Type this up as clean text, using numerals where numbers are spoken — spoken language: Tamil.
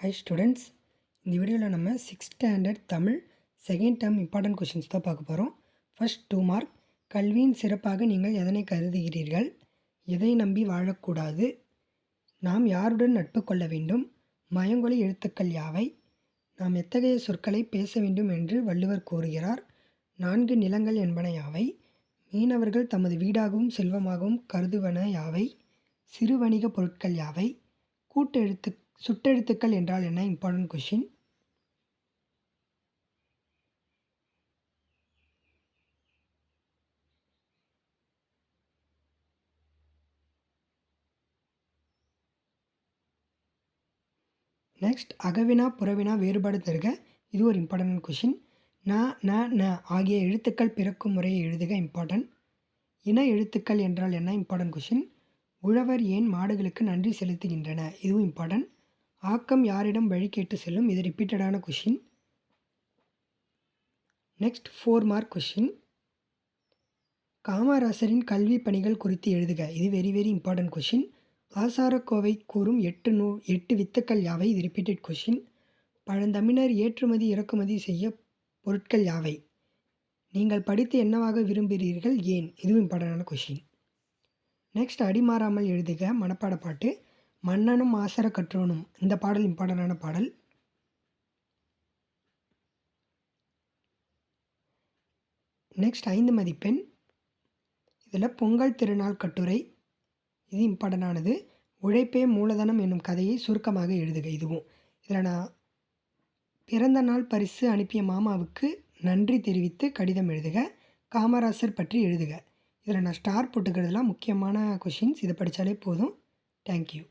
ஹாய் ஸ்டூடெண்ட்ஸ், இந்த வீடியோவில் நம்ம 6th standard Tamil second term important questions தான் பார்க்க போகிறோம். First 2 mark. கல்வியின் சிறப்பாக நீங்கள் எதனை கருதுகிறீர்கள்? எதை நம்பி வாழக்கூடாது? நாம் யாருடன் நட்பு கொள்ள வேண்டும்? மயங்கொலி எழுத்துக்கள் யாவை? நாம் எத்தகைய சொற்களை பேச வேண்டும் என்று வள்ளுவர் கூறுகிறார்? 4 நிலங்கள் என்பன யாவை? மீனவர்கள் தமது வீடாகவும் செல்வமாகவும் கருதுவன யாவை? சிறு வணிக பொருட்கள் யாவை? சுட்டெழுத்துக்கள் என்றால் என்ன? Important question. நெக்ஸ்ட், அகவினா புறவினா வேறுபாடு தருக. இது ஒரு இம்பார்ட்டன்ட் கொஷின். ந ஆகிய எழுத்துக்கள் பிறக்கும் முறையை எழுதுக. இம்பார்ட்டன்ட். இன எழுத்துக்கள் என்றால் என்ன? Important question. உழவர் ஏன் மாடுகளுக்கு நன்றி செலுத்துகின்றன? இதுவும் இம்பார்ட்டன்ட். ஆக்கம் யாரிடம் வழி கேட்டு செல்லும்? இது ரிப்பீட்டடான கொஷின். Next 4 mark question. காமராசரின் கல்வி பணிகள் குறித்து எழுதுக. இது வெரி இம்பார்ட்டன்ட் கொஷின். ஆசாரக்கோவை கூறும் 8 வித்துக்கள் யாவை? இது ரிப்பீட்டட் கொஷின். பழந்தமிழர் ஏற்றுமதி இறக்குமதி செய்ய பொருட்கள் யாவை? நீங்கள் படித்து என்னவாக விரும்புகிறீர்கள்? ஏன்? இதுவும் இம்பார்ட்டண்டான கொஷின். நெக்ஸ்ட், அடிமாறாமல் எழுதுக. மனப்பாட பாட்டு. மன்னனும் ஆசர கற்றோனும், இந்த பாடல் இம்பார்ட்டண்டான பாடல். நெக்ஸ்ட் 5 மதிப்பெண். இதில் பொங்கல் திருநாள் கட்டுரை, இது இம்பார்ட்டண்டானது. உழைப்பே மூலதனம் என்னும் கதையை சுருக்கமாக எழுதுக. இதுவும் இதில் நான் பிறந்த நாள் பரிசு அனுப்பிய மாமாவுக்கு நன்றி தெரிவித்து கடிதம் எழுதுக. காமராசர் பற்றி எழுதுக. இதில் நான் ஸ்டார் போட்டுக்கிறதுலாம் முக்கியமான கொஷின்ஸ். இதை படித்தாலே போதும். தேங்க்யூ.